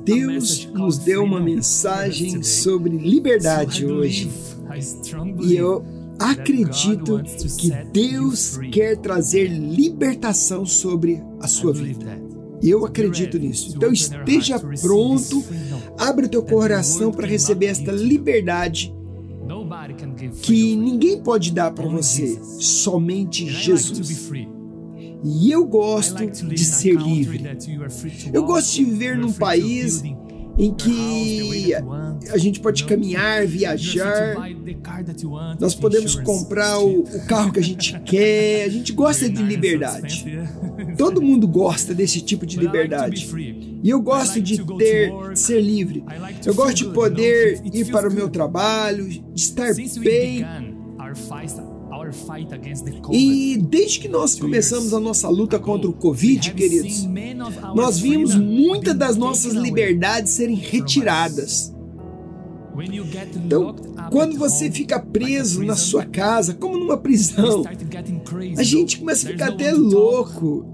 Deus nos deu uma mensagem sobre liberdade hoje. E eu acredito que Deus quer trazer libertação sobre a sua vida. Eu acredito nisso. Então esteja pronto, abre o teu coração para receber esta liberdade que ninguém pode dar para você, somente Jesus. E eu gosto de ser livre. Eu gosto de viver num país em que a gente pode caminhar, viajar, nós podemos comprar o carro que a gente quer, a gente gosta de liberdade. Todo mundo gosta desse tipo de liberdade. E eu gosto de ser livre. Eu gosto de poder ir para o meu trabalho, de estar bem. E desde que nós começamos a nossa luta contra o Covid, queridos, nós vimos muitas das nossas liberdades serem retiradas. Então, quando você fica preso na sua casa, como numa prisão, a gente começa a ficar até louco,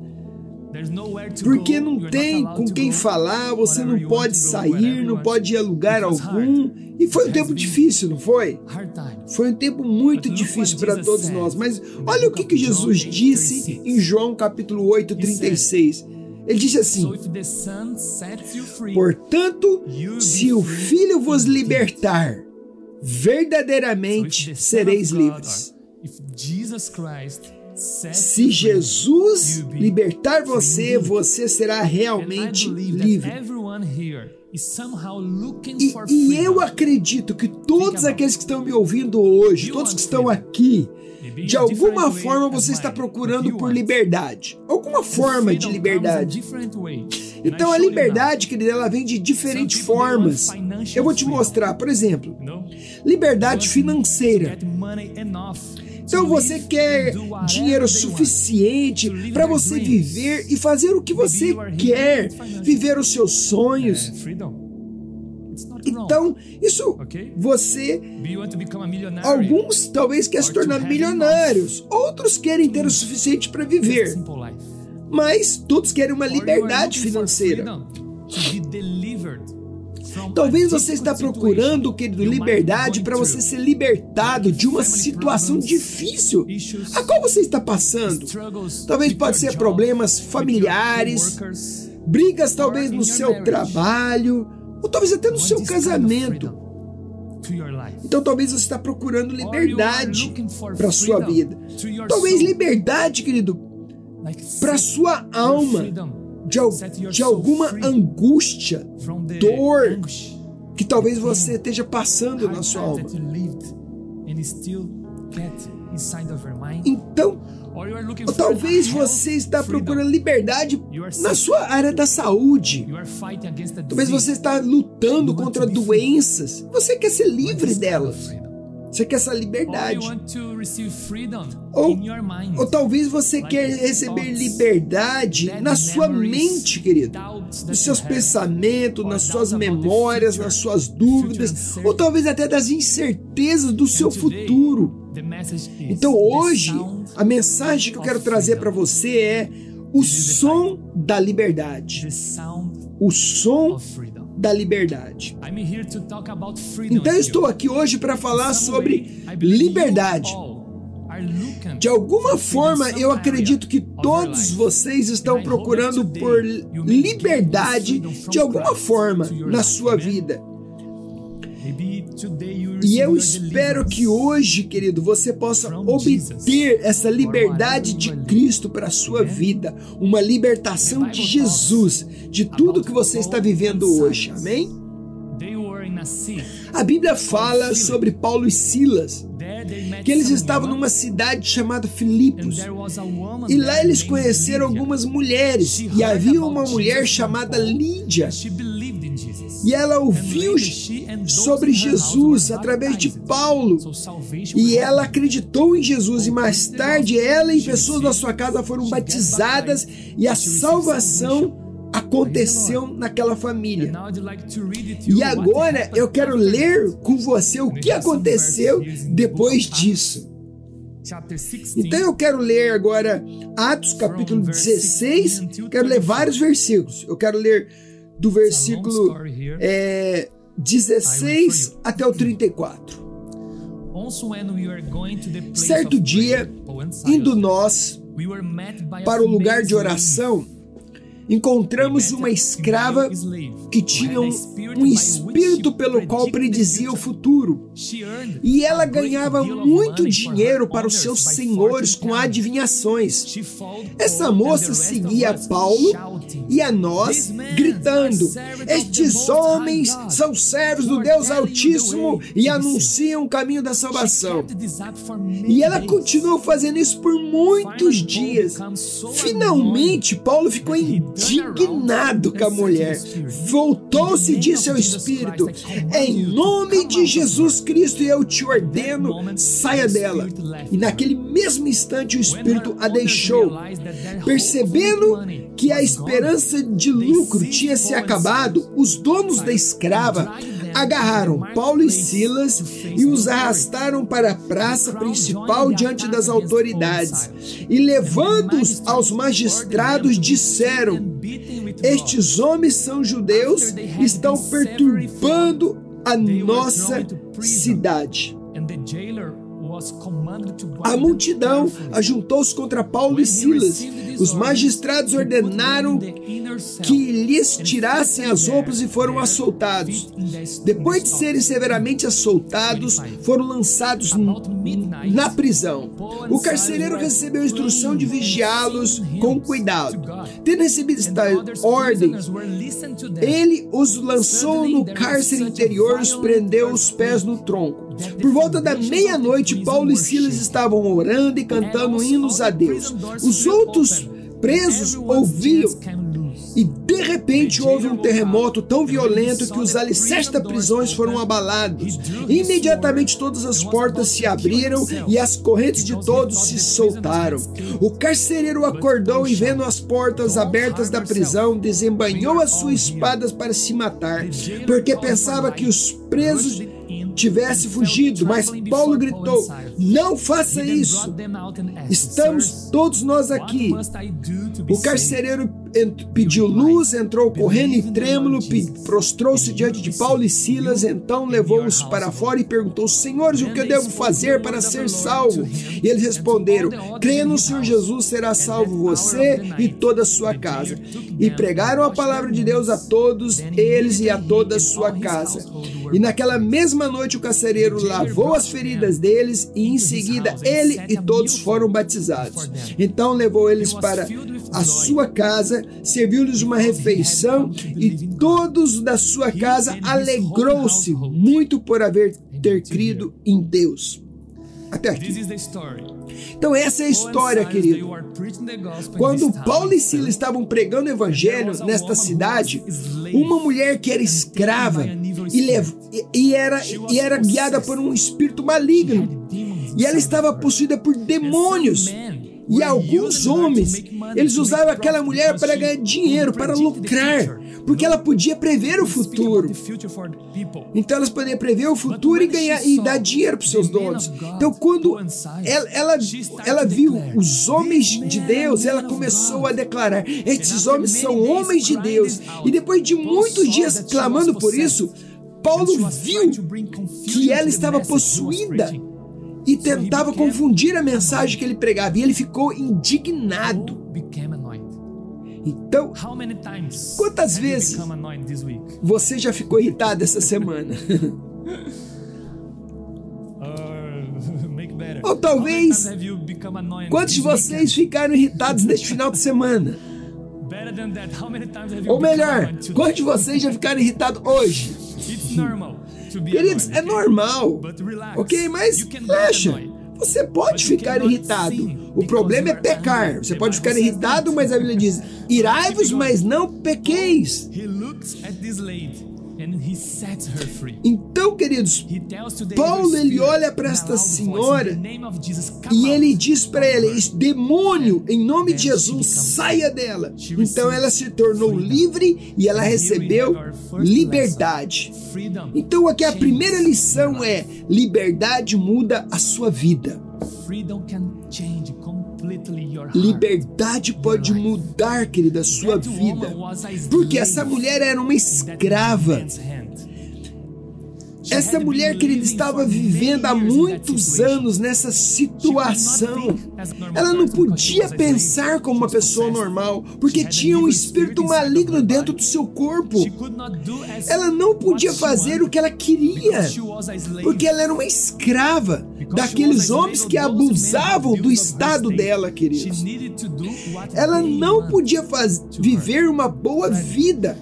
porque não tem com quem falar, você não pode sair, não pode ir a lugar algum. E foi um tempo difícil, não foi? Foi um tempo muito difícil para todos nós. Mas olha o que Jesus disse em João capítulo 8, 36. Ele disse assim: portanto, se o Filho vos libertar, verdadeiramente sereis livres. Se Jesus libertar você, você será realmente livre. E eu acredito que todos aqueles que estão me ouvindo hoje, todos que estão aqui, de alguma forma você está procurando por liberdade. Alguma forma de liberdade. Então a liberdade, querida, ela vem de diferentes formas. Eu vou te mostrar, por exemplo, liberdade financeira. Então você quer dinheiro suficiente para você viver e fazer o que você quer, viver os seus sonhos. Então, isso você... Alguns talvez querem se tornar milionários, outros querem ter o suficiente para viver. Mas todos querem uma liberdade financeira. Talvez você está procurando, querido, liberdade para você ser libertado de uma situação difícil a qual você está passando. Talvez pode ser problemas familiares, brigas talvez no seu trabalho, ou talvez até no seu casamento. Então talvez você está procurando liberdade para a sua vida. Talvez liberdade, querido, para a sua alma. De alguma angústia, dor que talvez você esteja passando na sua alma. Então, ou talvez você está procurando liberdade na sua área da saúde. Talvez você está lutando contra doenças. Você quer ser livre delas. Você quer essa liberdade. Ou talvez você quer receber liberdade na sua mente, querido. Nos seus pensamentos, nas suas memórias, nas suas dúvidas. Ou talvez até das incertezas do seu futuro. Então hoje, a mensagem que eu quero trazer para você é o som da liberdade. O som da liberdade. Então eu estou aqui hoje para falar sobre liberdade. De alguma forma, eu acredito que todos vocês estão procurando por liberdade de alguma forma na sua vida. E eu espero que hoje, querido, você possa obter essa liberdade de Cristo para a sua vida, uma libertação de Jesus, de tudo que você está vivendo hoje, amém? A Bíblia fala sobre Paulo e Silas, que eles estavam numa cidade chamada Filipos, e lá eles conheceram algumas mulheres, e havia uma mulher chamada Lídia, e ela ouviu sobre Jesus através de Paulo, e ela acreditou em Jesus, e mais tarde ela e pessoas da sua casa foram batizadas, e a salvação aconteceu naquela família. E agora eu quero ler com você o que aconteceu depois disso. Então eu quero ler agora Atos capítulo 16, quero ler vários versículos. Eu quero ler do versículo 16 até o 34. Certo dia, indo nós para o lugar de oração, encontramos uma escrava que tinha um espírito pelo qual predizia o futuro. E ela ganhava muito dinheiro para os seus senhores com adivinhações. Essa moça seguia Paulo e a nós, gritando: estes homens são servos do Deus Altíssimo e anunciam o caminho da salvação. E ela continuou fazendo isso por muitos dias. Finalmente, Paulo ficou indignado com a mulher. Voltou-se e disse ao Espírito: em nome de Jesus Cristo eu te ordeno, saia dela. E naquele mesmo instante o Espírito a deixou. Percebendo que a esperança de lucro tinha se acabado, os donos da escrava agarraram Paulo e Silas e os arrastaram para a praça principal diante das autoridades. E levando-os aos magistrados, disseram: estes homens são judeus e estão perturbando a nossa cidade. A multidão ajuntou-se contra Paulo e Silas. Os magistrados ordenaram que lhes tirassem as roupas e foram açoitados. Depois de serem severamente açoitados, foram lançados na prisão. O carcereiro recebeu instrução de vigiá-los com cuidado. Tendo recebido esta ordem, ele os lançou no cárcere interior e os prendeu os pés no tronco. Por volta da meia-noite, Paulo e Silas estavam orando e cantando hinos a Deus. Os outros presos ouviam e de repente houve um terremoto tão violento que os alicerces das prisões foram abalados. Imediatamente todas as portas se abriram e as correntes de todos se soltaram. O carcereiro acordou e, vendo as portas abertas da prisão, desembainhou as suas espadas para se matar, porque pensava que os presos tivesse fugido, mas Paulo gritou: não faça isso, estamos todos nós aqui. O carcereiro pediu luz, entrou correndo e trêmulo, prostrou-se diante de Paulo e Silas, então levou-os para fora e perguntou: senhores, o que eu devo fazer para ser salvo? E eles responderam: creia no Senhor Jesus, será salvo você e toda a sua casa. E pregaram a palavra de Deus a todos eles e a toda a sua casa. E naquela mesma noite o carcereiro lavou as feridas deles e em seguida ele e todos foram batizados. Então levou eles para a sua casa, serviu-lhes uma refeição e todos da sua casa alegrou-se muito por ter crido em Deus. Até aqui. Então essa é a história, querido. Quando Paulo e Silas estavam pregando o evangelho nesta cidade, uma mulher que era escrava e era guiada por um espírito maligno, e ela estava possuída por demônios. E alguns homens, eles usavam aquela mulher para ganhar dinheiro, para lucrar, porque ela podia prever o futuro. Então elas podiam prever o futuro e dar dinheiro para os seus donos. Então quando ela viu os homens de Deus, ela começou a declarar: esses homens são homens de Deus. E depois de muitos dias clamando por isso, Paulo viu que ela estava possuída e tentava confundir a mensagem que ele pregava, e ele ficou indignado. Então, quantas vezes você já ficou irritado essa semana? Ou talvez, quantos de vocês ficaram irritados neste final de semana? Ou melhor, quantos de vocês já ficaram irritados hoje? Queridos, é normal, ok? Mas relaxa, você pode ficar irritado. O problema é pecar. Você pode ficar irritado, mas a Bíblia diz: irai-vos, mas não pequeis. Então, queridos, Paulo ele olha para esta senhora e ele diz para ela: esse demônio, em nome de Jesus, saia dela. Então ela se tornou livre e ela recebeu liberdade. Então aqui a primeira lição é: liberdade muda a sua vida. Liberdade pode mudar, querida, a sua vida. Porque essa mulher era uma escrava. Essa mulher, querida, estava vivendo há muitos anos nessa situação. Ela não podia pensar como uma pessoa normal, porque tinha um espírito maligno dentro do seu corpo. Ela não podia fazer o que ela queria, porque ela era uma escrava daqueles homens que abusavam do estado dela, queridos. Ela não podia viver uma boa vida.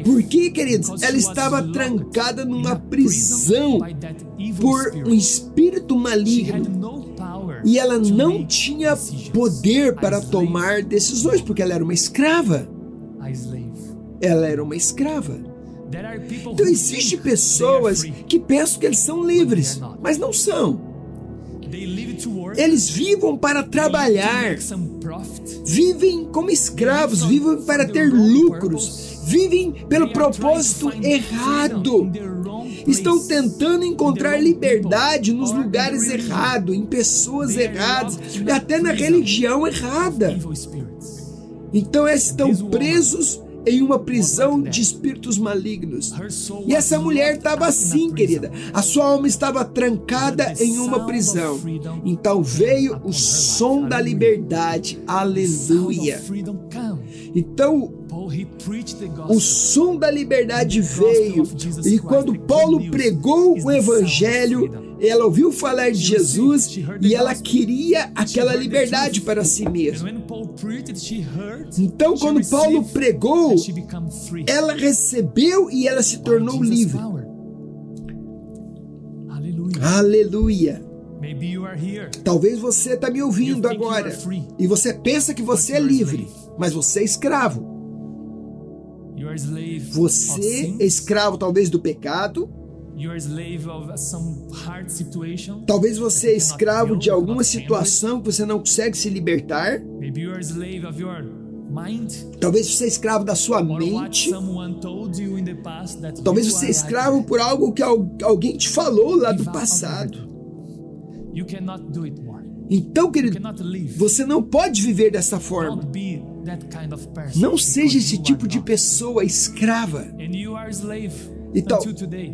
Porque, queridos, ela estava trancada numa prisão por um espírito maligno. E ela não tinha poder para tomar decisões, porque ela era uma escrava. Ela era uma escrava. Então existem pessoas que pensam que eles são livres, mas não são. Eles vivem para trabalhar, vivem como escravos, vivem para ter lucros, vivem pelo propósito errado. Estão tentando encontrar liberdade nos lugares errados, em pessoas erradas, e até na religião errada. Então estão presos em uma prisão de espíritos malignos. E essa mulher estava assim, querida. A sua alma estava trancada em uma prisão. Então veio o som da liberdade. Aleluia. Então o som da liberdade veio. E quando Paulo pregou o evangelho, ela ouviu falar de Jesus e ela queria aquela liberdade para si mesma. Então, quando Paulo pregou, ela recebeu e ela se tornou livre. Aleluia. Talvez você está me ouvindo agora e você pensa que você é livre, mas você é escravo. Você é escravo talvez do pecado. Talvez você é escravo de alguma situação que você não consegue se libertar. Talvez você é escravo da sua mente. Talvez você é escravo por algo que alguém te falou lá do passado. Então, querido, você não pode viver dessa forma. Não seja esse tipo de pessoa escrava.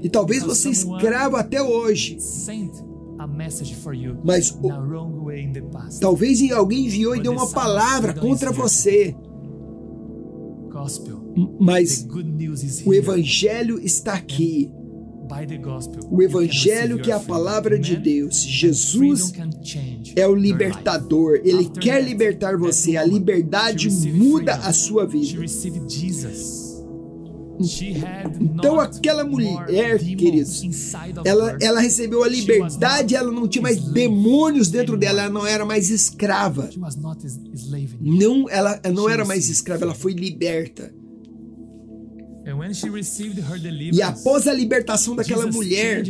E talvez você é escravo até hoje. Mas talvez alguém enviou e deu uma palavra contra você. Mas o evangelho está aqui. O evangelho que é a palavra de Deus. Jesus é o libertador. Ele quer libertar você. A liberdade muda a sua vida. Então aquela mulher, queridos, ela recebeu a liberdade, ela não tinha mais demônios dentro dela, ela não era mais escrava. Não, ela não era mais escrava, ela foi liberta. E após a libertação daquela mulher,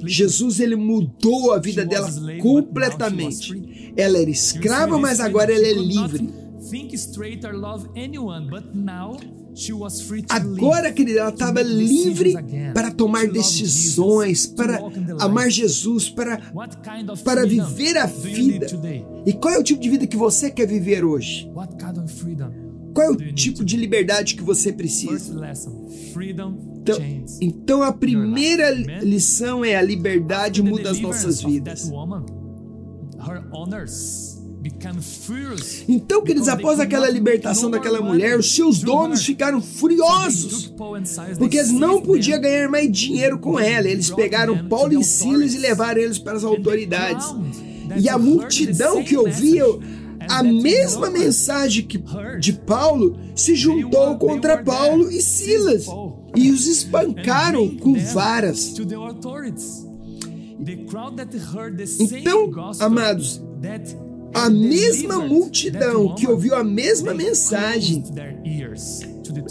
Jesus, ele mudou a vida dela completamente. Ela era escrava, mas agora ela é livre. Agora, querida, ela estava livre para tomar decisões, para amar Jesus, para viver a vida. E qual é o tipo de vida que você quer viver hoje? Qual é o tipo de liberdade que você precisa? Então a primeira lição é: a liberdade muda as nossas vidas. Então, queridos, após aquela libertação daquela mulher, os seus donos ficaram furiosos, porque eles não podiam ganhar mais dinheiro com ela. Eles pegaram Paulo e Silas e levaram eles para as autoridades. E a multidão que ouvia a mesma mensagem de Paulo se juntou contra Paulo e Silas e os espancaram com varas. Então, amados, a mesma multidão que ouviu a mesma mensagem,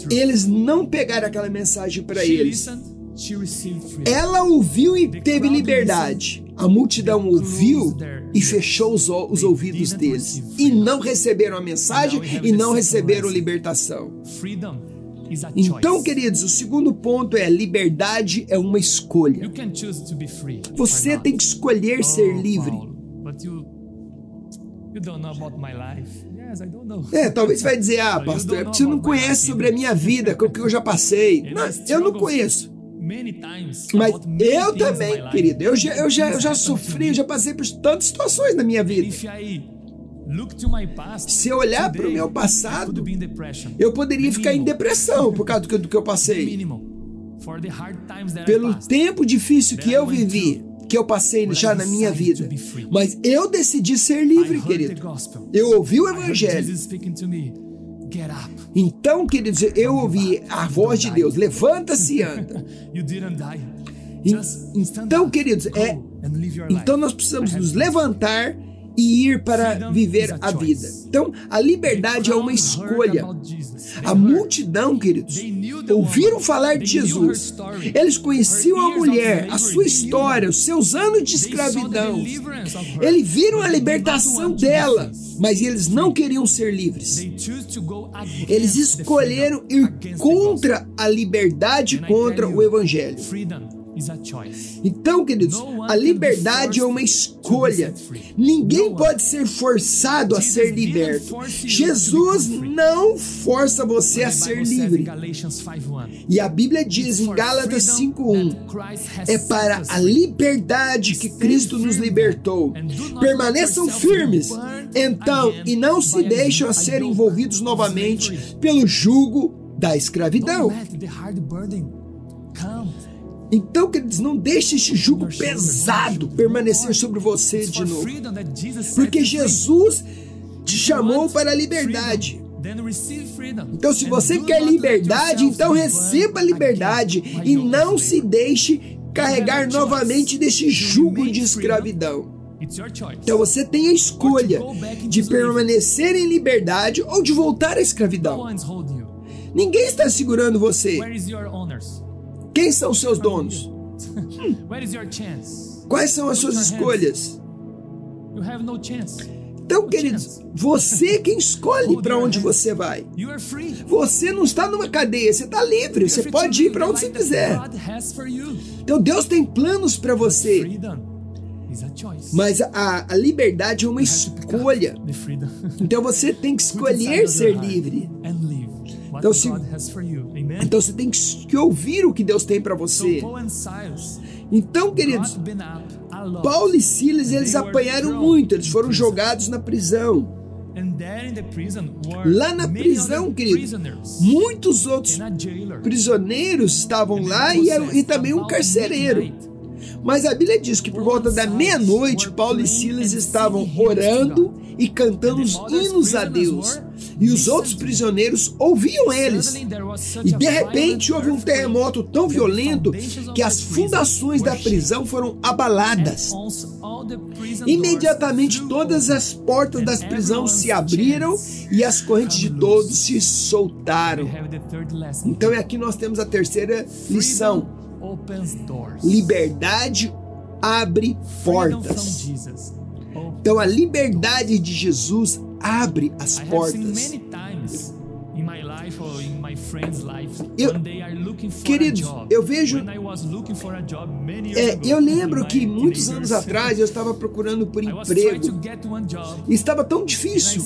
eles não pegaram aquela mensagem para eles. Ela ouviu e teve liberdade. A multidão ouviu e fechou os ouvidos deles. E não receberam a mensagem e não receberam libertação. Então, queridos, o segundo ponto é: liberdade é uma escolha. Você tem que escolher ser livre. Talvez você vai dizer, pastor, é porque você não conhece sobre a minha vida, o que eu já passei. Não, eu não conheço. Mas eu também, querido, eu já sofri, eu já passei por tantas situações na minha vida. Se eu olhar para o meu passado, eu poderia ficar em depressão por causa do que eu passei. Pelo tempo difícil que eu vivi, que eu passei já na minha vida. Mas eu decidi ser livre, querido. Eu ouvi o Evangelho. Então, queridos, eu ouvi a voz de Deus. Levanta-se e anda. Então, queridos, então nós precisamos nos levantar e ir para viver a vida. Então, a liberdade é uma escolha. A multidão, queridos, ouviram falar de Jesus. Eles conheciam a mulher, a sua história, os seus anos de escravidão. Eles viram a libertação dela, mas eles não queriam ser livres. Eles escolheram ir contra a liberdade, contra o Evangelho. Então, queridos, a liberdade é uma escolha. Ninguém pode ser forçado a ser liberto. Jesus não força você a ser livre. E a Bíblia diz em Gálatas 5:1, é para a liberdade que Cristo nos libertou. Permaneçam firmes, então, e não se deixem a ser envolvidos novamente pelo jugo da escravidão. Então, queridos, não deixe esse jugo pesado permanecer sobre você de novo. Porque Jesus te chamou para a liberdade. Então, se você quer liberdade, então receba a liberdade e não se deixe carregar novamente desse jugo de escravidão. Então, você tem a escolha de permanecer em liberdade ou de voltar à escravidão. Ninguém está segurando você. Quem são os seus donos? Quais são as suas escolhas? Então, queridos, você quem escolhe para onde você vai. Você não está numa cadeia, você está livre, você pode ir para onde você quiser. Então, Deus tem planos para você. Mas a liberdade é uma escolha. Então, você tem que escolher ser livre. Então você tem que ouvir o que Deus tem para você. Então, queridos, Paulo e Silas, eles apanharam muito, eles foram jogados na prisão. Lá na prisão, queridos, muitos outros prisioneiros estavam lá e também um carcereiro. Mas a Bíblia diz que por volta da meia-noite, Paulo e Silas estavam orando e cantando os hinos a Deus. E os outros prisioneiros ouviam eles. E de repente houve um terremoto tão violento que as fundações da prisão foram abaladas. Imediatamente todas as portas das prisões se abriram e as correntes de todos se soltaram. Então aqui nós temos a terceira lição. Liberdade abre portas. Então a liberdade de Jesus abre as portas. Queridos, eu vejo... eu lembro que muitos anos atrás eu estava procurando por emprego. E estava tão difícil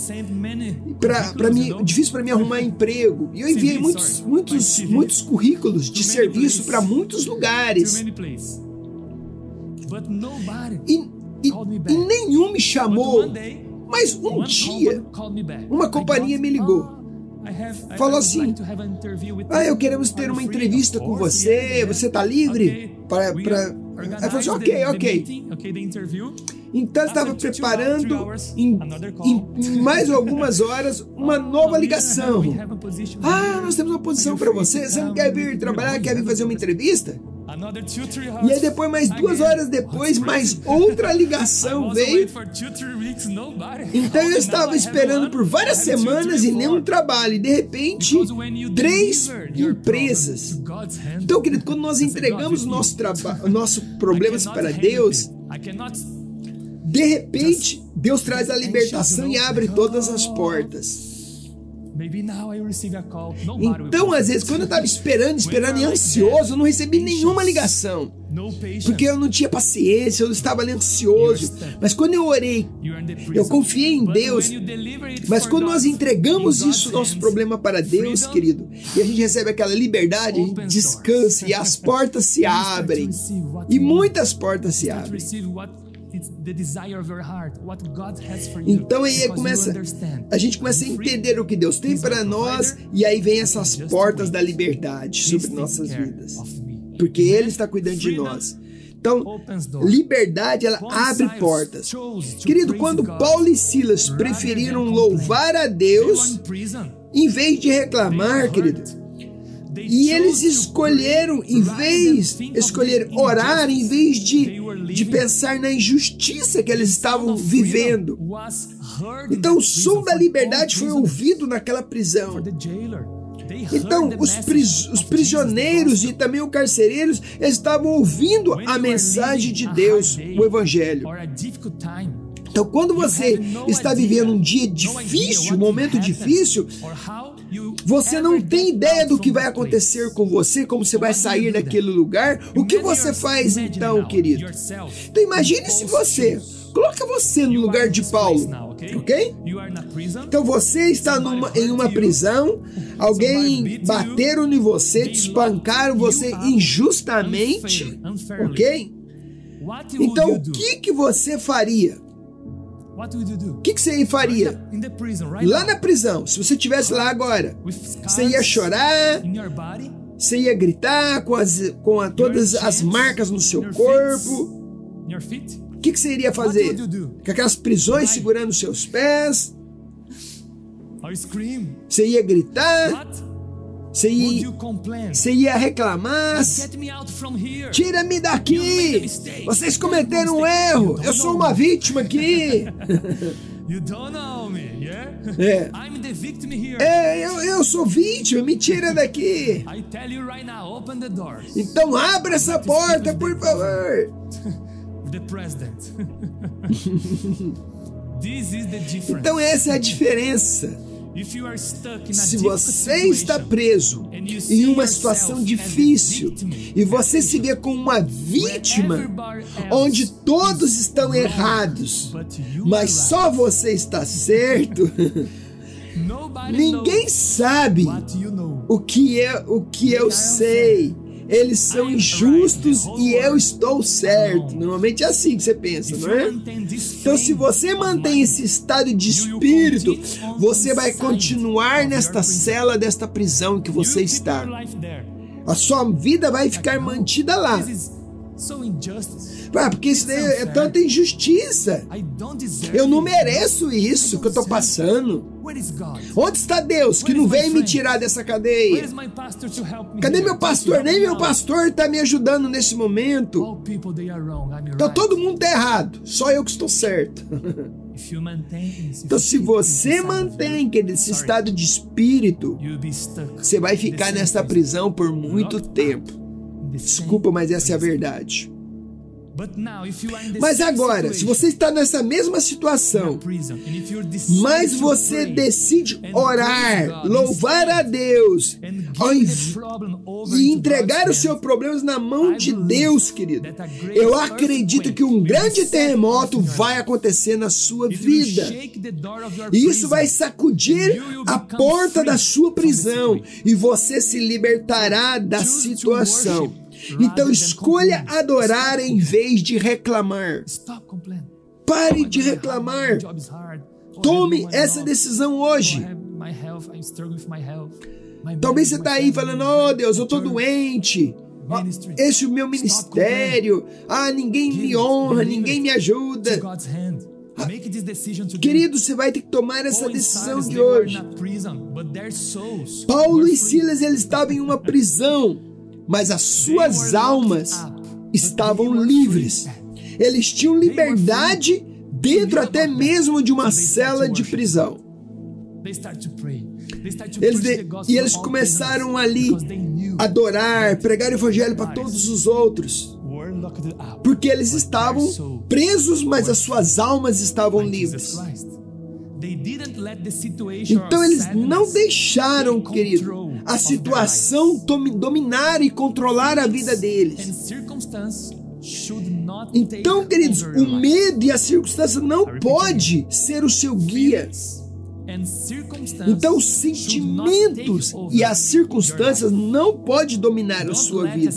para mim arrumar emprego. E eu enviei muitos currículos de serviço para muitos lugares. E nenhum me chamou. Mas um dia, uma companhia me ligou. Falou assim, eu queremos ter uma entrevista com você, você está livre? Aí falou assim, ok. Então eu estava preparando em mais algumas horas uma nova ligação. Nós temos uma posição para você, você não quer vir trabalhar, quer vir fazer uma entrevista? E aí depois, mais 2 horas depois, mais outra ligação veio. Então eu estava esperando por várias semanas e nenhum trabalho. E de repente, 3 empresas. Então, querido, quando nós entregamos o nosso problemas para Deus, de repente, Deus traz a libertação e abre todas as portas. Então, às vezes, quando eu estava esperando e ansioso, eu não recebi nenhuma ligação. Porque eu não tinha paciência, eu estava ansioso. Mas quando eu orei, eu confiei em Deus. Mas quando nós entregamos isso, nosso problema para Deus, querido, e a gente recebe aquela liberdade, a gente descansa e as portas se abrem. E muitas portas se abrem. Então aí a gente começa a entender o que Deus tem para nós, e aí vem essas portas da liberdade sobre nossas vidas, porque Ele está cuidando de nós. Então, liberdade, ela abre portas. Querido, quando Paulo e Silas preferiram louvar a Deus em vez de reclamar, querido, e eles escolheram, escolher orar em vez de pensar na injustiça que eles estavam vivendo. Então o som da liberdade foi ouvido naquela prisão. Então os prisioneiros e também os carcereiros estavam ouvindo a mensagem de Deus, o Evangelho. Então quando você está vivendo um dia difícil, um momento difícil, você não tem ideia do que vai acontecer com você, como você vai sair daquele lugar. O que você faz então, querido? Então imagine se você, coloca você no lugar de Paulo, ok? Então você está em uma prisão, alguém bateram em você, te espancaram você injustamente, ok? Então o que você faria? O que você faria? Lá na prisão, se você estivesse lá agora, você ia chorar, você ia gritar com todas as marcas no seu corpo. O que você iria fazer? Com aquelas prisões segurando os seus pés? Você ia gritar? Você ia reclamar? Tira-me daqui! Vocês cometeram um erro! Eu sou uma vítima aqui! Eu sou vítima, me tira daqui! Então abra essa porta, por favor! Então essa é a diferença. Se você está preso em uma situação difícil e você se vê como uma vítima, onde todos estão errados, mas só você está certo, ninguém sabe o que eu sei. Eles são injustos e eu estou certo. Normalmente é assim que você pensa, não é? Então, se você mantém esse estado de espírito, você vai continuar nesta cela desta prisão que você está. A sua vida vai ficar mantida lá. Porque isso daí é tanta injustiça. Eu não mereço isso que eu estou passando. Onde está Deus que não veio me tirar dessa cadeia? Cadê meu pastor? Nem meu pastor está me ajudando nesse momento. Então todo mundo está errado, só eu que estou certo. Então se você mantém esse estado de espírito, você vai ficar nessa prisão por muito tempo. Desculpa, mas essa é a verdade. Mas agora, se você está nessa mesma situação, mas você decide orar, louvar a Deus e entregar os seus problemas na mão de Deus, querido, eu acredito que um grande terremoto vai acontecer na sua vida. E isso vai sacudir a porta da sua prisão e você se libertará da situação. Então escolha adorar em vez de reclamar. Pare de reclamar. Tome essa decisão hoje. Talvez você está aí falando: oh Deus, eu estou doente. Esse é o meu ministério. Ninguém me honra, ninguém me ajuda. Querido, você vai ter que tomar essa decisão de hoje. Paulo e Silas, eles estavam em uma prisão, mas as suas almas estavam livres. Eles tinham liberdade dentro até mesmo de uma cela de prisão. Eles começaram ali a adorar, pregar o evangelho para todos os outros, porque eles estavam presos, mas as suas almas estavam livres. Então eles não deixaram, querido, a situação dominar e controlar a vida deles. Então, queridos, o medo e a circunstância não pode ser o seu guia. Então, os sentimentos e as circunstâncias não podem dominar a sua vida.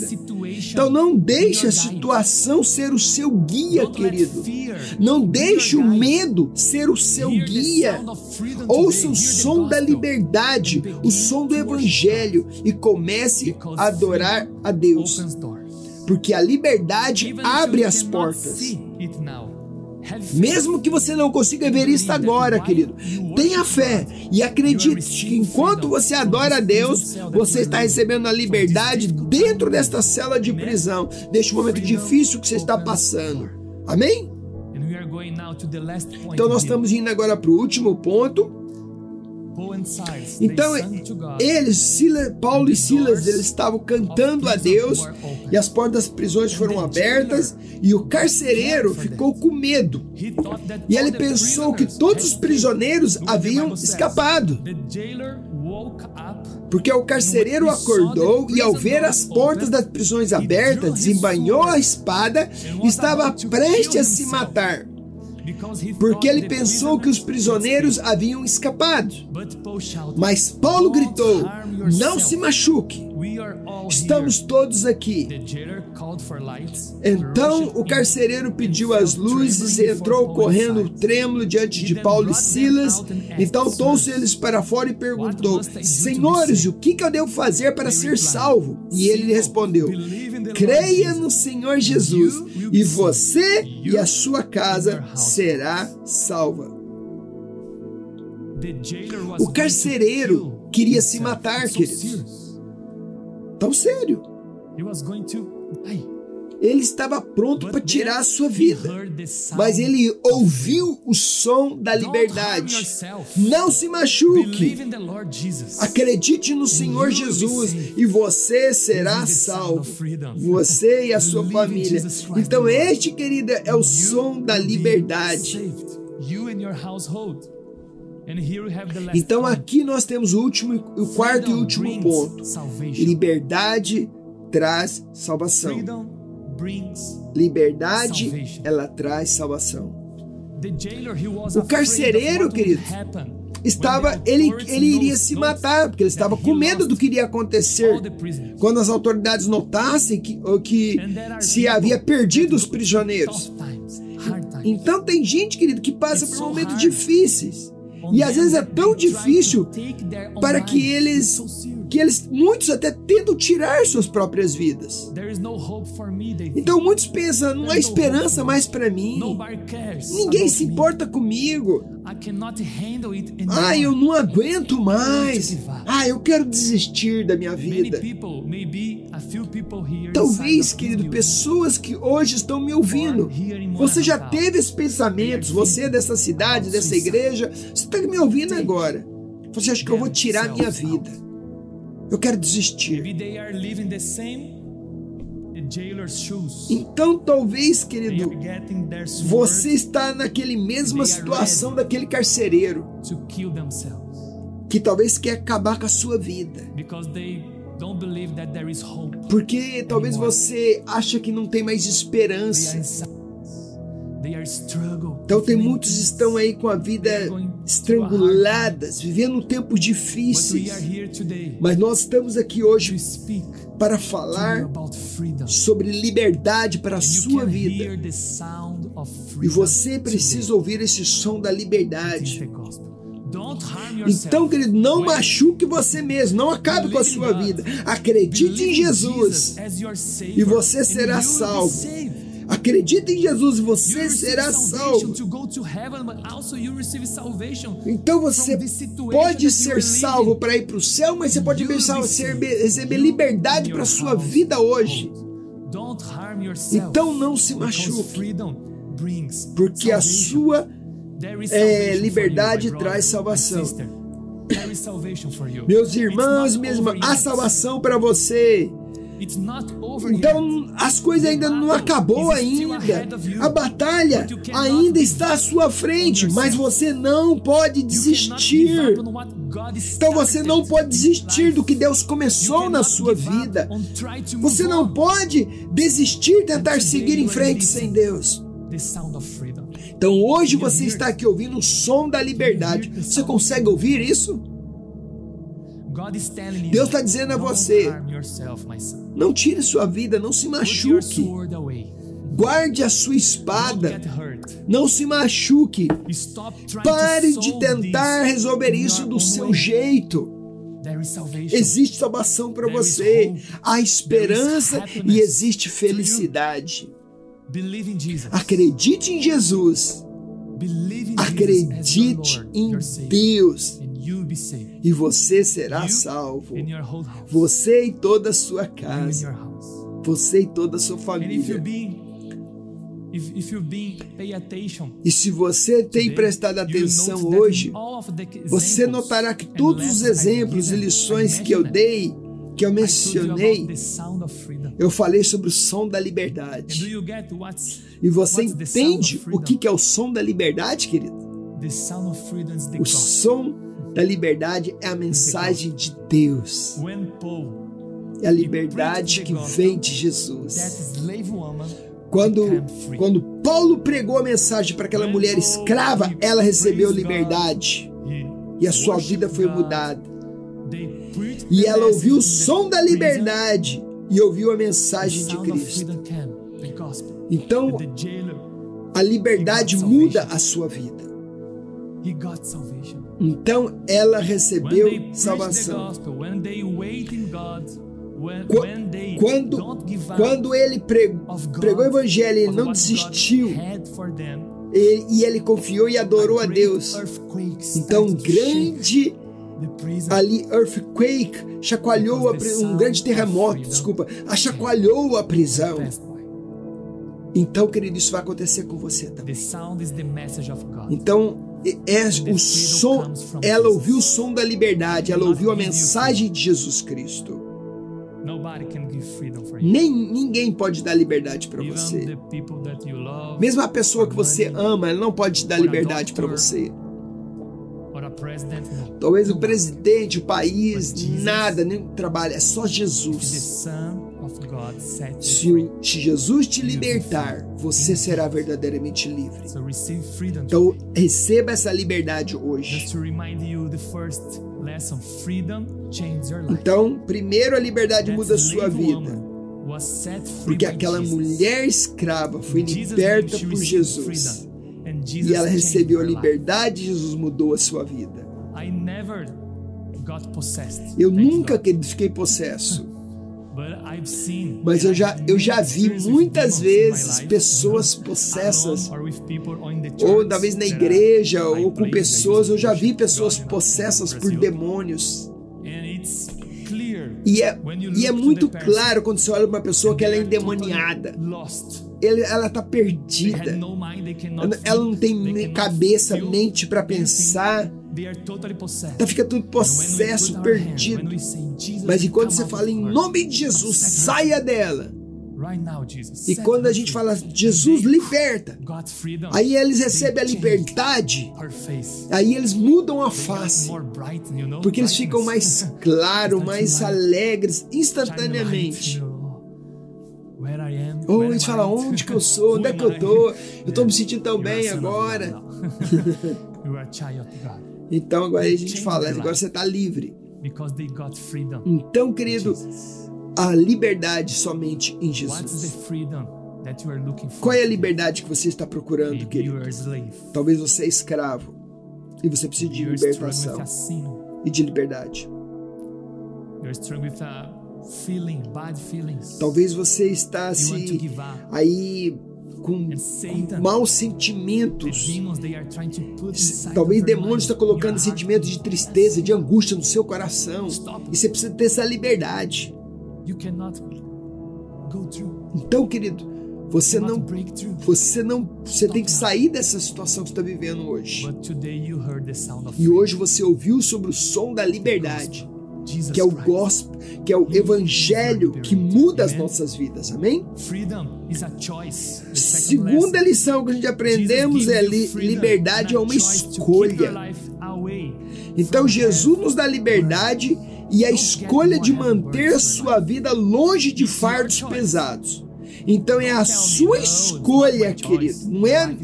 Então, não deixe a situação ser o seu guia, querido. Não deixe o medo ser o seu guia. Ouça o som da liberdade, o som do evangelho e comece a adorar a Deus. Porque a liberdade abre as portas. Mesmo que você não consiga ver isso agora, querido, tenha fé e acredite que enquanto você adora a Deus, você está recebendo a liberdade dentro desta cela de prisão, deste momento difícil que você está passando. Amém? Então nós estamos indo agora para o último ponto. Então Paulo e Silas, eles estavam cantando a Deus e as portas das prisões foram abertas e o carcereiro ficou com medo e ele pensou que todos os prisioneiros haviam escapado, porque o carcereiro acordou e ao ver as portas das prisões abertas, desembainhou a espada e estava prestes a se matar, porque ele pensou que os prisioneiros haviam escapado. Mas Paulo gritou: não se machuque, estamos todos aqui. Então o carcereiro pediu as luzes e entrou correndo trêmulo diante de Paulo e Silas. Então trouxe eles para fora e perguntou: senhores, o que eu devo fazer para ser salvo? E ele lhe respondeu: creia no Senhor Jesus e você e a sua casa será salva. O carcereiro queria se matar, queridos. Tão sério. Ele estava pronto para tirar a sua vida, mas ele ouviu o som da liberdade. Não se machuque. Acredite no Senhor Jesus e você será salvo. Você e a sua família. Então este, querida, é o som da liberdade. Então aqui nós temos o quarto e último ponto. Liberdade traz salvação. Liberdade, ela traz salvação. O carcereiro, querido, ele iria se matar, porque ele estava com medo do que iria acontecer quando as autoridades notassem que se havia perdido os prisioneiros. Então tem gente, querido, que passa por momentos difíceis. E às vezes é tão difícil para que muitos até tentam tirar suas próprias vidas. Então muitos pensam, não há esperança mais para mim. Ninguém se importa comigo. Eu não aguento mais. Eu quero desistir da minha vida. Talvez, querido, pessoas que hoje estão me ouvindo, você já teve esses pensamentos, você é dessa cidade, dessa igreja, você está me ouvindo agora. Você acha que eu vou tirar a minha vida? Eu quero desistir. Então talvez, querido, você está naquele mesma situação daquele carcereiro que talvez quer acabar com a sua vida, porque talvez você acha que não tem mais esperança. Então tem muitos que estão aí com a vida estranguladas, vivendo tempos difíceis. Mas nós estamos aqui hoje para falar sobre liberdade para a sua vida. E você precisa ouvir esse som da liberdade. Então, querido, não machuque você mesmo, não acabe com a sua vida. Acredite em Jesus e você será salvo. Acredite em Jesus e você será salvo. Então você pode ser salvo para ir para o céu, mas você pode receber liberdade para a sua vida hoje. Então não se machuque, porque a sua liberdade traz salvação. Meus irmãos, há salvação para você. Então as coisas ainda não acabou ainda. A batalha ainda está à sua frente, mas você não pode desistir. Então você não pode desistir do que Deus começou na sua vida. Você não pode desistir, tentar seguir em frente sem Deus. Então hoje você está aqui ouvindo o som da liberdade. Você consegue ouvir isso? Deus está dizendo a você: não tire sua vida, não se machuque. Guarde a sua espada, não se machuque. Pare de tentar resolver isso do seu jeito. Existe salvação para você, há esperança e existe felicidade. Acredite em Jesus, acredite em Deus e você será salvo. Você e toda a sua casa, você e toda a sua família. E se você tem prestado atenção hoje, você notará que todos os exemplos e lições que eu dei, que eu mencionei, eu falei sobre o som da liberdade. E você entende o que é o som da liberdade, querido? O som da liberdade é a mensagem de Deus. É a liberdade que vem de Jesus. Quando Paulo pregou a mensagem para aquela mulher escrava, ela recebeu liberdade. E a sua vida foi mudada. E ela ouviu o som da liberdade e ouviu a mensagem de Cristo. Então, a liberdade muda a sua vida. Então, ela recebeu salvação. Quando ele pregou o evangelho, ele não desistiu. E ele confiou e adorou a Deus. Então, earthquake chacoalhou um grande terremoto, chacoalhou a prisão. Então, querido, isso vai acontecer com você também. Então, o som, ela ouviu o som da liberdade, ela ouviu a mensagem de Jesus Cristo. Ninguém pode dar liberdade para você. Mesmo a pessoa que você ama, ela não pode te dar liberdade para você. Talvez o presidente, o país, nada, nem trabalho, é só Jesus. Se Jesus te libertar, você será verdadeiramente livre. Então, receba essa liberdade hoje. Então, primeiro a liberdade muda a sua vida, porque aquela mulher escrava foi liberta por Jesus e ela recebeu a liberdade e Jesus mudou a sua vida. Eu nunca fiquei possesso, mas eu já vi muitas vezes pessoas possessas, ou talvez na igreja, ou com pessoas, eu já vi pessoas possessas por demônios. E é muito claro quando você olha para uma pessoa que ela é endemoniada. Ela está perdida. Ela não tem cabeça, mente para pensar. Fica tudo possesso, perdido. Mas enquanto você fala em nome de Jesus, saia dela. E quando a gente fala Jesus liberta, aí eles recebem a liberdade, aí eles mudam a face, porque eles ficam mais claros, mais alegres instantaneamente. Ou eles falam, onde que eu sou, onde é que eu estou me sentindo tão bem agora. Então agora a gente fala, agora você está livre. Então, querido, a liberdade somente em Jesus. Qual é a liberdade que você está procurando, querido? Talvez você é escravo e você precisa de libertação e de liberdade. Talvez você está aí com maus sentimentos. Talvez demônios estão colocando sentimentos de tristeza, de angústia no seu coração. E você precisa ter essa liberdade. Então, querido, você tem que sair dessa situação que você está vivendo hoje. E hoje você ouviu sobre o som da liberdade. que é o gospel, que é o evangelho que muda as nossas vidas, amém? Segunda lição que a gente aprendemos é liberdade é uma escolha. Então Jesus nos dá liberdade e a escolha de manter sua vida longe de fardos pesados. Então é a sua escolha, querido, não é?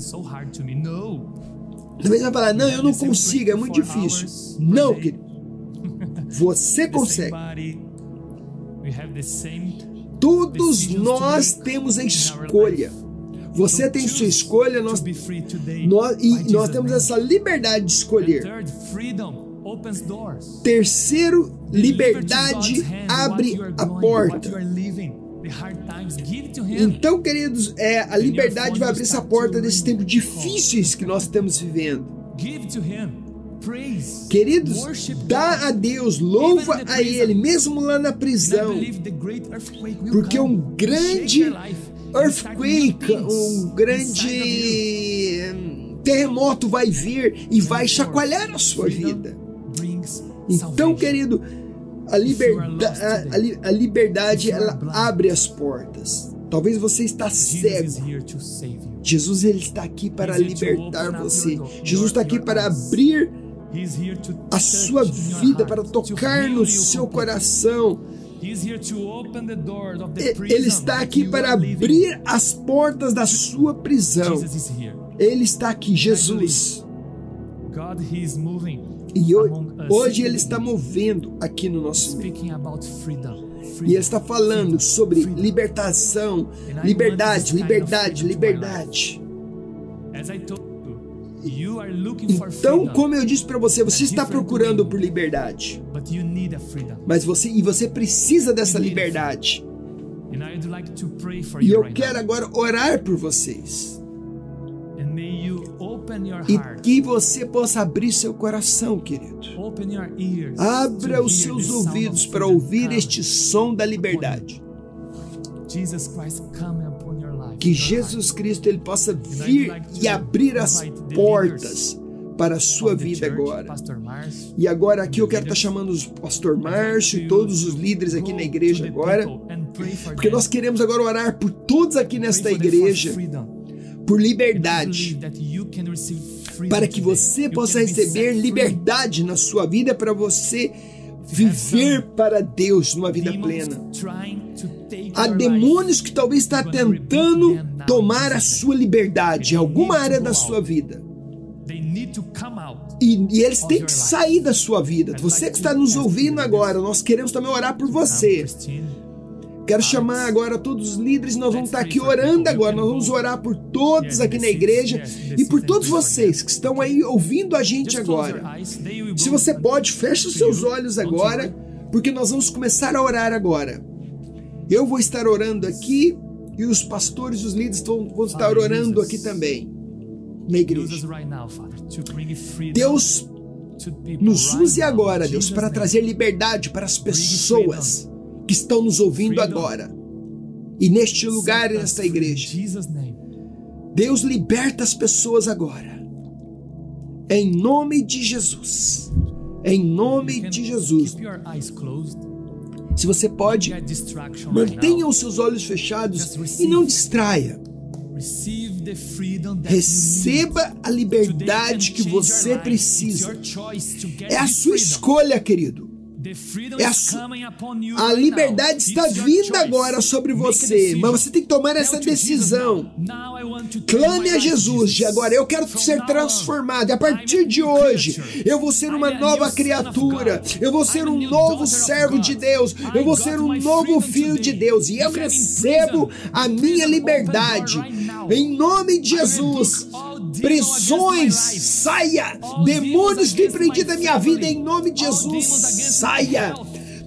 Talvez vai falar, não, eu não consigo, é muito difícil. Não, querido. Você consegue. Todos nós temos a escolha. Você tem sua escolha, nós temos essa liberdade de escolher. Terceiro, liberdade abre a porta. Então, queridos, a liberdade vai abrir essa porta desses tempos difíceis que nós estamos vivendo. Queridos, dá a Deus, louva a Ele, mesmo lá na prisão, porque um grande earthquake, um grande terremoto vai vir e vai chacoalhar a sua vida. Então, querido, a liberdade ela abre as portas. Talvez você está cego. Jesus ele está aqui para libertar você. Jesus está aqui para abrir a sua vida, para tocar no seu coração. Ele está aqui para abrir as portas da sua prisão. Ele está aqui, Jesus. E hoje Ele está movendo aqui no nosso meio. E Ele está falando sobre libertação, liberdade, liberdade, liberdade. Então, como eu disse para você, você está procurando por liberdade. Mas você precisa dessa liberdade. E eu quero agora orar por vocês. E que você possa abrir seu coração, querido. Abra os seus ouvidos para ouvir este som da liberdade. Que Jesus Cristo ele possa vir e abrir as portas para a sua vida agora. E agora aqui eu quero estar chamando o pastor Márcio e todos os líderes aqui na igreja agora, porque nós queremos agora orar por todos aqui nesta igreja, por liberdade, para que você possa receber liberdade na sua vida, para você viver para Deus numa vida plena. Há demônios que talvez está tentando tomar a sua liberdade em alguma área da sua vida. E eles têm que sair da sua vida. Você que está nos ouvindo agora, nós queremos também orar por você. Quero chamar agora todos os líderes, nós vamos estar aqui orando agora, nós vamos orar por todos aqui na igreja e por todos vocês que estão aí ouvindo a gente agora. Se você pode, feche os seus olhos agora, porque nós vamos começar a orar agora. Eu vou estar orando aqui e os pastores e os líderes vão estar orando aqui também, na igreja. Deus, nos use agora, Deus, para trazer liberdade para as pessoas que estão nos ouvindo agora e neste lugar e nesta igreja. Deus, liberta as pessoas agora em nome de Jesus, em nome de Jesus. Se você pode, mantenha os seus olhos fechados e não distraia. Receba a liberdade que você precisa. É a sua escolha, querido. A liberdade está vindo agora sobre você, mas você tem que tomar essa decisão. Clame a Jesus de agora, eu quero ser transformado. E a partir de hoje, eu vou ser uma nova criatura, eu vou ser um novo servo de Deus, eu vou ser um novo filho de Deus. E eu recebo a minha liberdade. Em nome de Jesus, prisões, saia. Demônios que prendem a minha vida, em nome de Jesus, saia.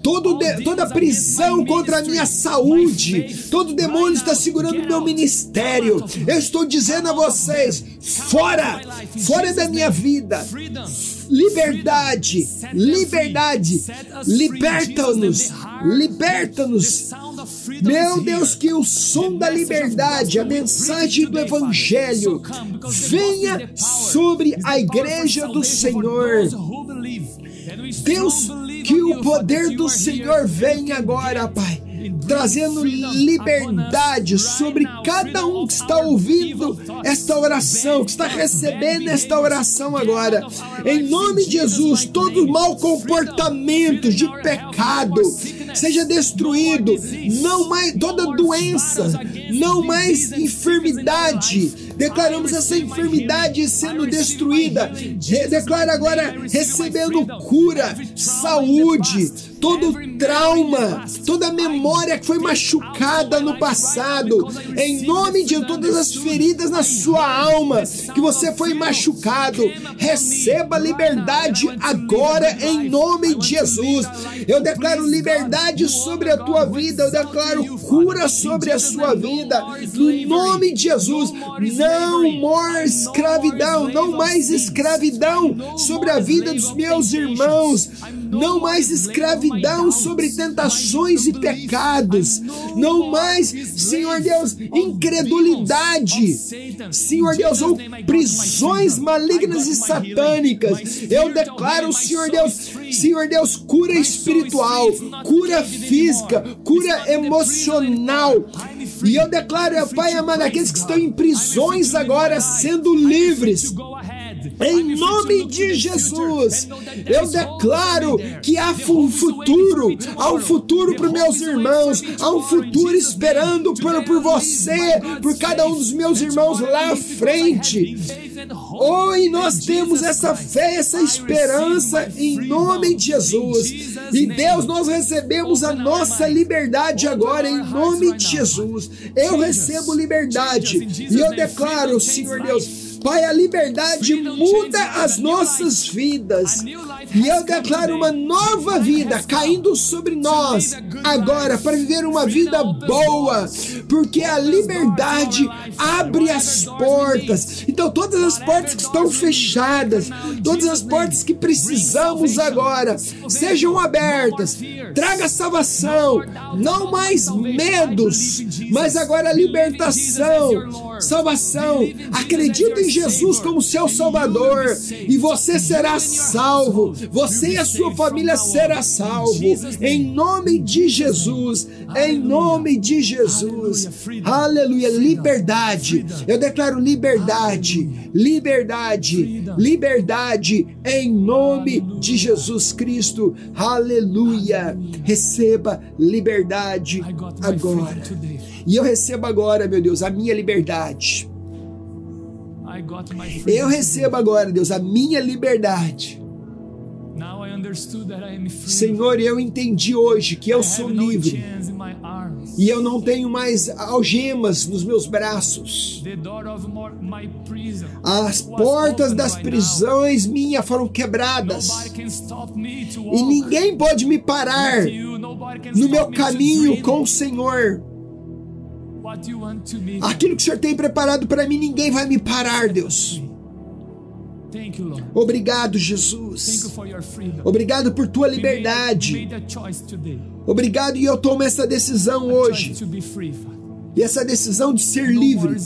Toda prisão contra a minha saúde, todo demônio está segurando o meu ministério. Eu estou dizendo a vocês, fora da minha vida. Liberdade, liberdade, liberta-nos, liberta-nos. Meu Deus, que o som da liberdade, a mensagem do Evangelho venha sobre a igreja do Senhor. Deus, que o poder do Senhor vem agora, Pai, trazendo liberdade sobre cada um que está ouvindo esta oração, que está recebendo esta oração agora. Em nome de Jesus, todo mau comportamento de pecado seja destruído, não mais toda doença, não mais enfermidade. Declaramos essa enfermidade sendo destruída. Declara agora recebendo cura, saúde, todo trauma, toda memória que foi machucada no passado. Em nome de todas as feridas na sua alma, que você foi machucado, receba liberdade agora em nome de Jesus. Eu declaro liberdade sobre a tua vida, eu declaro cura sobre a sua vida, no nome de Jesus. Não mais escravidão, não mais escravidão sobre a vida dos meus irmãos, não mais escravidão sobre tentações e pecados, não mais, Senhor Deus, incredulidade, Senhor Deus, ou prisões malignas e satânicas. Eu declaro, Senhor Deus, cura espiritual, cura física, cura emocional. E eu declaro, Pai amado, aqueles que estão em prisões agora sendo livres. Em nome de Jesus, eu declaro que há um futuro para os meus irmãos, há um futuro esperando por você, por cada um dos meus irmãos lá à frente. E nós temos essa fé, essa esperança em nome de Jesus. E Deus, nós recebemos a nossa liberdade agora em nome de Jesus. Eu recebo liberdade e eu declaro, Senhor Deus, Pai, a liberdade muda as nossas vidas. E eu declaro uma nova vida caindo sobre nós agora para viver uma vida boa, porque a liberdade abre as portas. Então todas as portas que estão fechadas, todas as portas que precisamos agora, sejam abertas. Traga salvação, não mais medos, mas agora libertação, salvação. Acredita em Jesus como seu Salvador e você será salvo. Você e a sua família será salvo. Em nome de Jesus. Em nome de Jesus. Aleluia. Liberdade. Eu declaro liberdade. Liberdade. Liberdade. Em nome de Jesus Cristo. Aleluia. Receba liberdade agora. E eu recebo agora, meu Deus, a minha liberdade. Eu recebo agora, Deus, a minha liberdade. Senhor, eu entendi hoje que eu sou livre e eu não tenho mais algemas nos meus braços. As portas das prisões minhas foram quebradas e ninguém pode me parar no meu caminho com o Senhor. Aquilo que o Senhor tem preparado para mim, ninguém vai me parar, Deus. Obrigado, Jesus. Obrigado por tua liberdade. Obrigado, e eu tomo essa decisão hoje. E essa decisão de ser livre.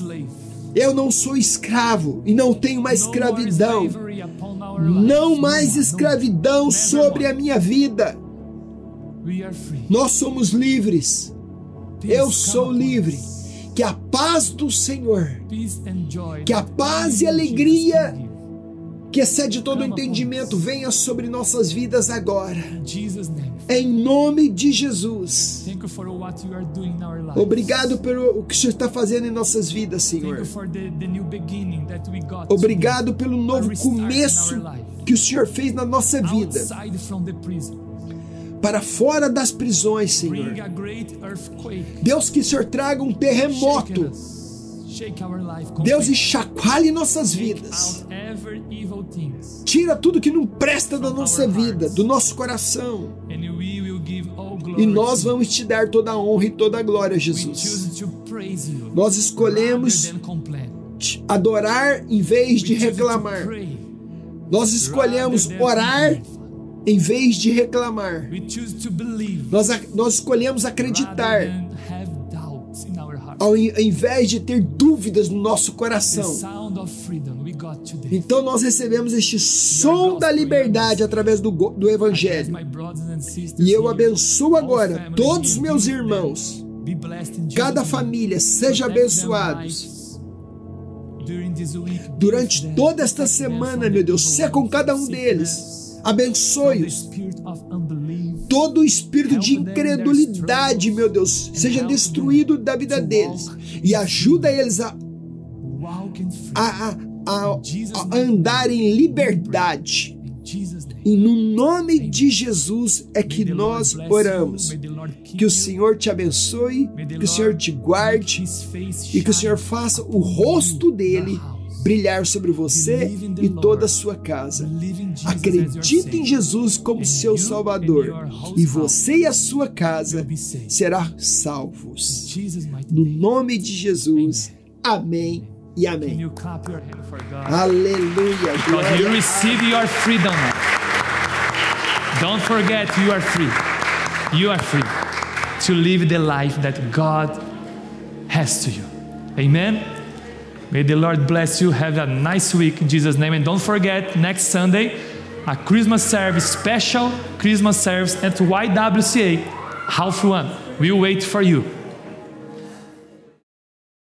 Eu não sou escravo e não tenho mais escravidão. Não mais escravidão sobre a minha vida. Nós somos livres. Eu sou livre. Que a paz do Senhor, que a paz e alegria que excede todo o entendimento venha sobre nossas vidas agora. Em nome de Jesus. Obrigado pelo que o Senhor está fazendo em nossas vidas, Senhor. Obrigado pelo novo começo que o Senhor fez na nossa vida. Para fora das prisões, Senhor. Deus, que o Senhor traga um terremoto. Deus, e chacoalhe nossas vidas. Tira tudo que não presta da nossa vida, do nosso coração. E nós vamos te dar toda a honra e toda a glória, Jesus. Nós escolhemos adorar em vez de reclamar. Nós escolhemos orar em vez de reclamar. Nós escolhemos acreditar ao invés de ter dúvidas no nosso coração. Então nós recebemos este som da liberdade através do Evangelho. E eu abençoo agora todos os meus irmãos. Cada família, seja abençoados. Durante toda esta semana, meu Deus, seja com cada um deles. Abençoe-os. Todo o espírito de incredulidade, meu Deus, seja destruído da vida deles. E ajuda eles a andar em liberdade. E no nome de Jesus é que nós oramos. Que o Senhor te abençoe, que o Senhor te guarde e que o Senhor faça o rosto dele brilhar sobre você e toda a sua casa. Acredite em Jesus como seu Salvador e você e a sua casa serão salvos. No nome de Jesus. Amém e amém. Aleluia. Because you receive your freedom. Don't forget, you are free. You are free to live the life that God has to you. Amen. May the Lord bless you. Have a nice week in Jesus' name. And don't forget, next Sunday, a Christmas service, special Christmas service at YWCA, half one. We'll wait for you.